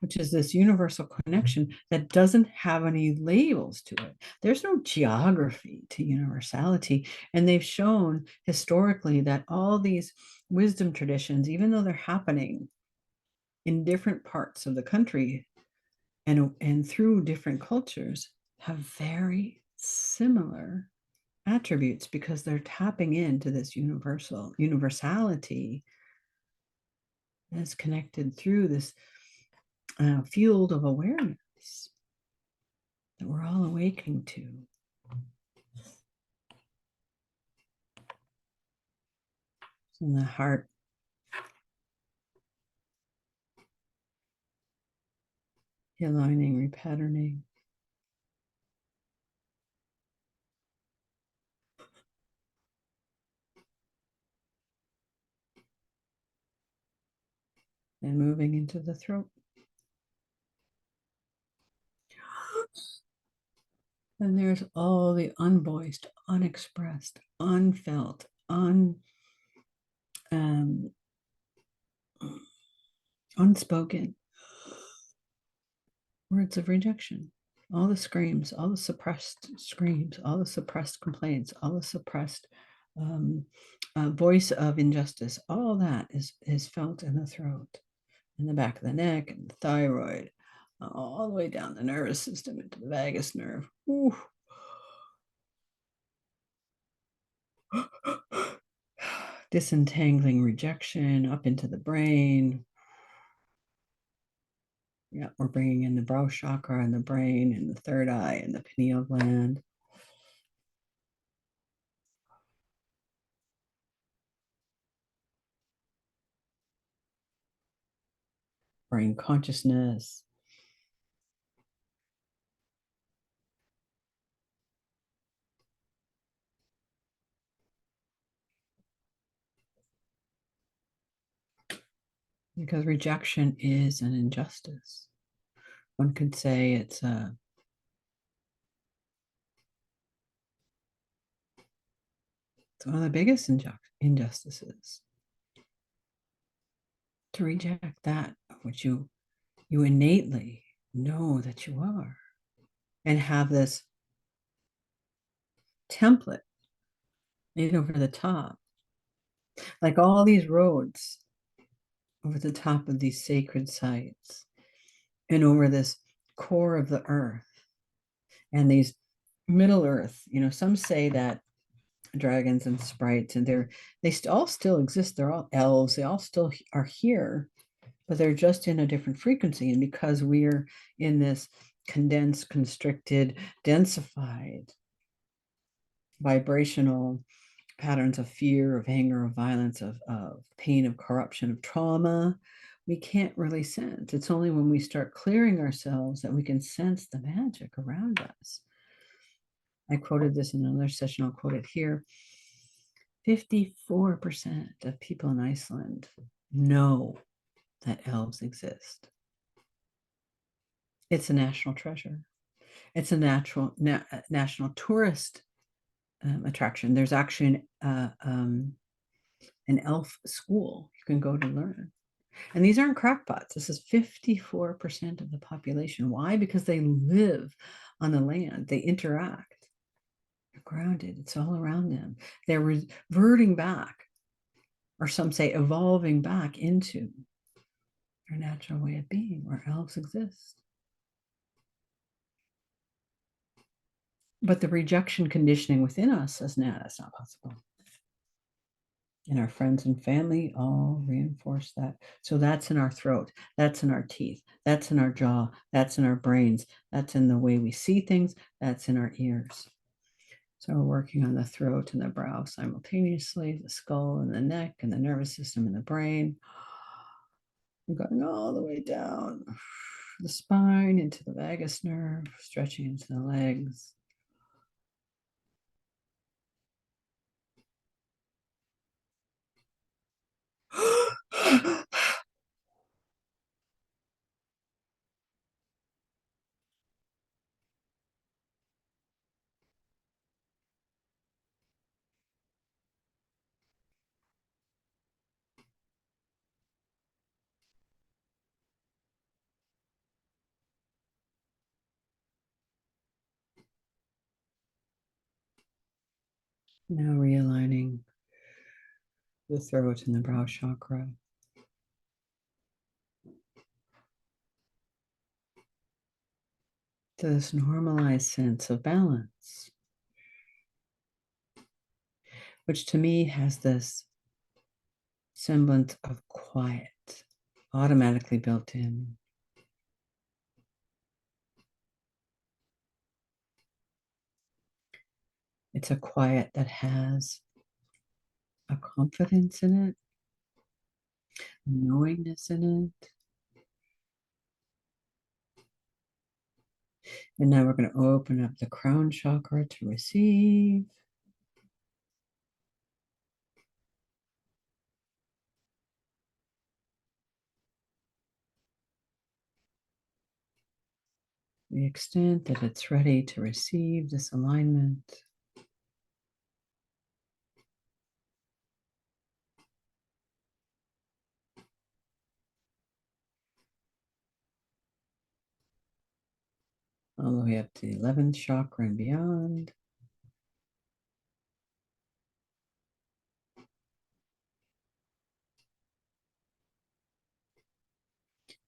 which is this universal connection that doesn't have any labels to it. There's no geography to universality. And they've shown historically that all these wisdom traditions, even though they're happening in different parts of the country and through different cultures, have very similar attributes because they're tapping into this universality that's connected through this field of awareness that we're all awakening to. In the heart, aligning, repatterning. And moving into the throat. And there's all the unvoiced, unexpressed, unfelt, unspoken words of rejection. All the screams, all the suppressed screams, all the suppressed complaints, all the suppressed voice of injustice, all that is felt in the throat, in the back of the neck, and the thyroid, all the way down the nervous system into the vagus nerve. Ooh. Disentangling rejection up into the brain. Yeah, we're bringing in the brow chakra and the brain and the third eye and the pineal gland. Brain consciousness. Because rejection is an injustice. One could say it's one of the biggest injustices. To reject that which you innately know that you are, and have this template made over the top, like all these roads over the top of these sacred sites and over this core of the earth and these middle earth. Some say that dragons and sprites, and they all still exist. They're all elves. They all still are here, but they're just in a different frequency. And because we're in this condensed, constricted, densified vibrational patterns of fear, of anger, of violence, of pain, of corruption, of trauma, we can't really sense. It's only when we start clearing ourselves that we can sense the magic around us. I quoted this in another session. I'll quote it here. 54% of people in Iceland know that elves exist. It's a national treasure. It's a national tourist attraction. There's actually an elf school you can go to learn. And these aren't crackpots. This is 54% of the population. Why? Because they live on the land. They interact. They're grounded. It's all around them. They're reverting back, or some say evolving back into their natural way of being where elves exist. But the rejection conditioning within us says, nah, that's not possible. And our friends and family all reinforce that. So that's in our throat, that's in our teeth, that's in our jaw, that's in our brains, that's in the way we see things, that's in our ears. So we're working on the throat and the brow simultaneously, the skull and the neck and the nervous system and the brain. We're going all the way down the spine into the vagus nerve, stretching into the legs. Now realigning the throat and the brow chakra to this normalized sense of balance, which to me has this semblance of quiet automatically built in. It's a quiet that has a confidence in it, a knowingness in it. And now we're going to open up the crown chakra to receive. The extent that it's ready to receive this alignment. All the way up to the 11th chakra and beyond.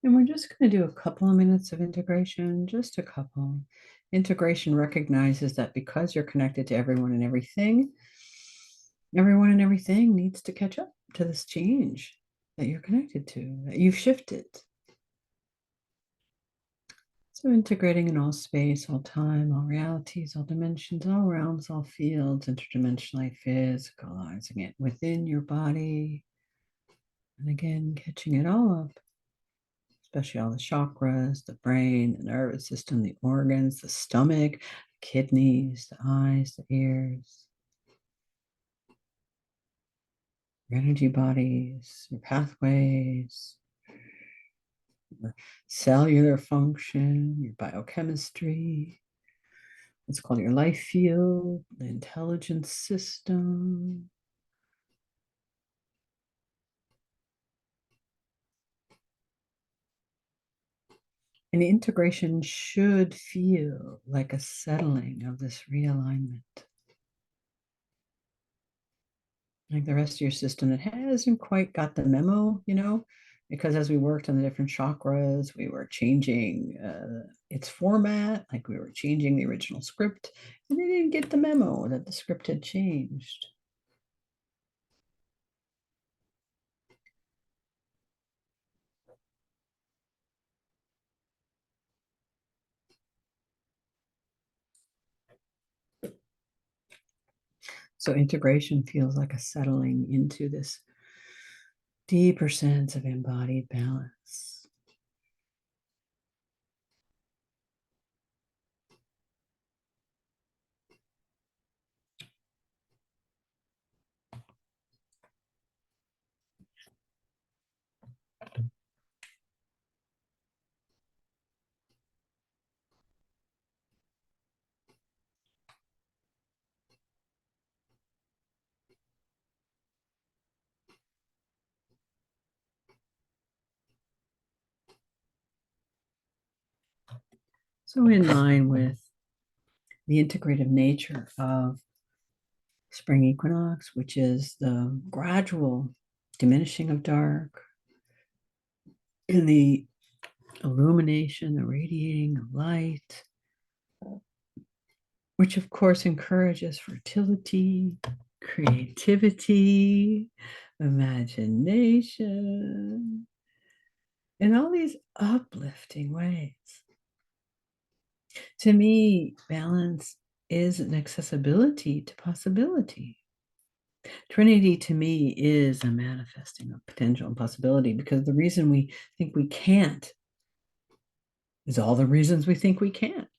And we're just going to do a couple of minutes of integration, just a couple. Integration recognizes that because you're connected to everyone and everything needs to catch up to this change that you're connected to, that you've shifted. So integrating in all space, all time, all realities, all dimensions, all realms, all fields, interdimensionally physicalizing it within your body. And again, catching it all up, especially all the chakras, the brain, the nervous system, the organs, the stomach, the kidneys, the eyes, the ears, your energy bodies, your pathways, your cellular function, your biochemistry. It's called your life field, the intelligence system. And integration should feel like a settling of this realignment. Like the rest of your system that hasn't quite got the memo, because as we worked on the different chakras, we were changing its format, like we were changing the original script, and they didn't get the memo that the script had changed. So integration feels like a settling into this deeper sense of embodied balance. So in line with the integrative nature of spring equinox, which is the gradual diminishing of dark and the illumination, the radiating of light, which of course encourages fertility, creativity, imagination, in all these uplifting ways. To me, balance is an accessibility to possibility. Trinity to me is a manifesting of potential and possibility, because the reason we think we can't is all the reasons we think we can't.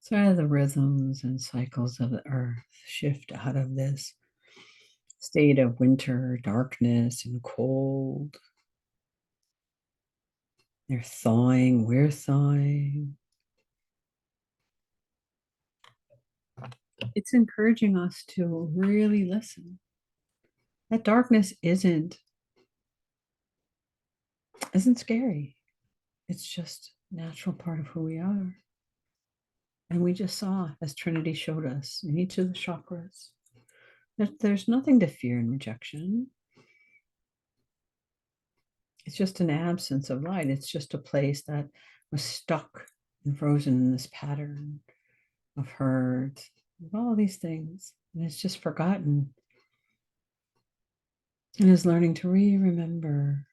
So as the rhythms and cycles of the earth shift out of this state of winter, darkness, and cold, they're thawing, we're thawing. It's encouraging us to really listen. That darkness isn't scary. It's just a natural part of who we are. And we just saw, as Trinity showed us in each of the chakras, that there's nothing to fear in rejection. It's just an absence of light. It's just a place that was stuck and frozen in this pattern of hurt, of all these things. And it's just forgotten. And is learning to remember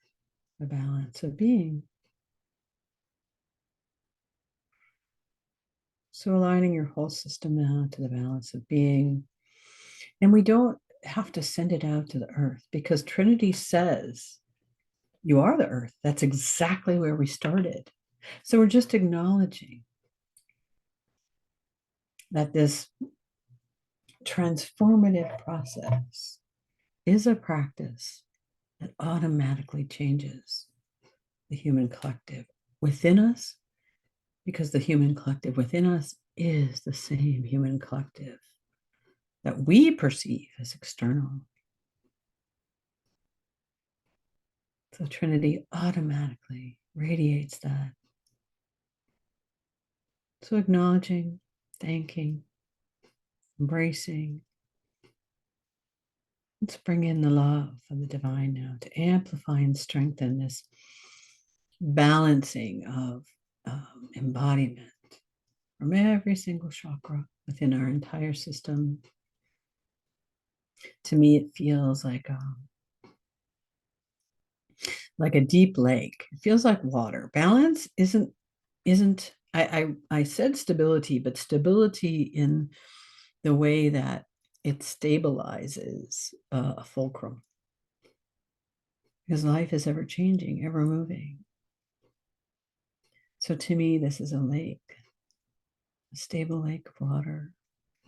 the balance of being. So aligning your whole system now to the balance of being. And we don't have to send it out to the earth, because Trinity says, you are the earth. That's exactly where we started. So we're just acknowledging that this transformative process is a practice that automatically changes the human collective within us, because the human collective within us is the same human collective that we perceive as external. So Trinity automatically radiates that. So acknowledging, thanking, embracing. Let's bring in the love of the divine now to amplify and strengthen this balancing of embodiment from every single chakra within our entire system. To me, it feels like a deep lake. It feels like water. Balance isn't. I said stability, but stability in the way that it stabilizes a fulcrum, because life is ever changing, ever moving. So to me, this is a lake, a stable lake of water,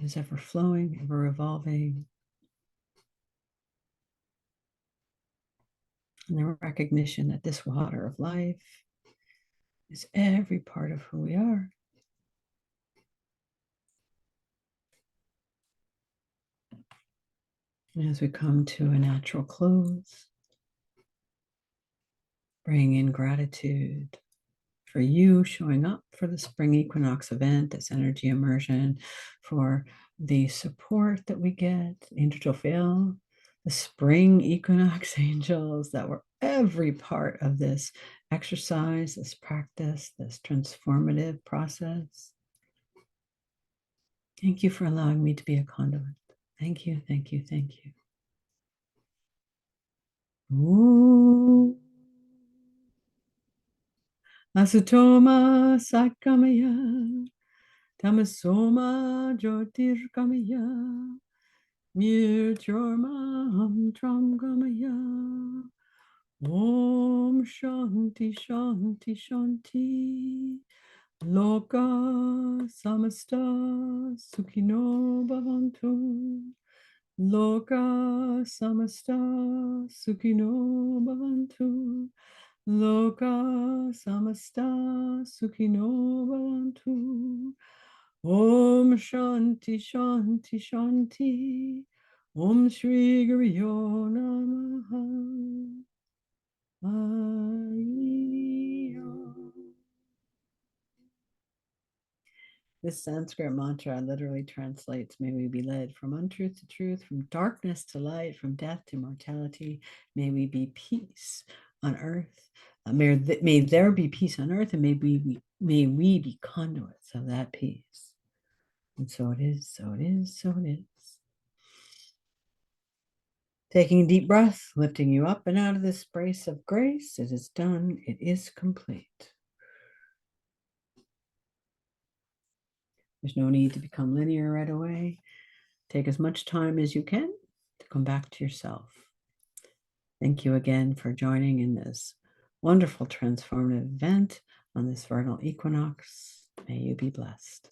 is ever flowing, ever evolving. And the recognition that this water of life is every part of who we are. And as we come to a natural close, bring in gratitude for you showing up for the Spring Equinox event, this energy immersion, for the support that we get, Angel Jophiel, the Spring Equinox angels that were every part of this exercise, this practice, this transformative process. Thank you for allowing me to be a conduit. Thank you, thank you, thank you. Ooh. Asutoma Satkamaya, Tamasoma Jyotirgamaya, Myrjorma Tramgamaya, Om Shanti Shanti Shanti, Loka samasta sukhino bhavantu. Loka samasta sukhino bhavantu. Loka samasta sukhino bhavantu. Om Shanti Shanti Shanti. Om Shri Guryo Namaha. This Sanskrit mantra literally translates, may we be led from untruth to truth, from darkness to light, from death to mortality. May we be peace on earth. May there be peace on earth, and may we be conduits of that peace. And so it is, so it is, so it is. Taking a deep breath, lifting you up and out of this brace of grace. It is done. It is complete. There's no need to become linear right away. Take as much time as you can to come back to yourself. Thank you again for joining in this wonderful transformative event on this vernal equinox. May you be blessed.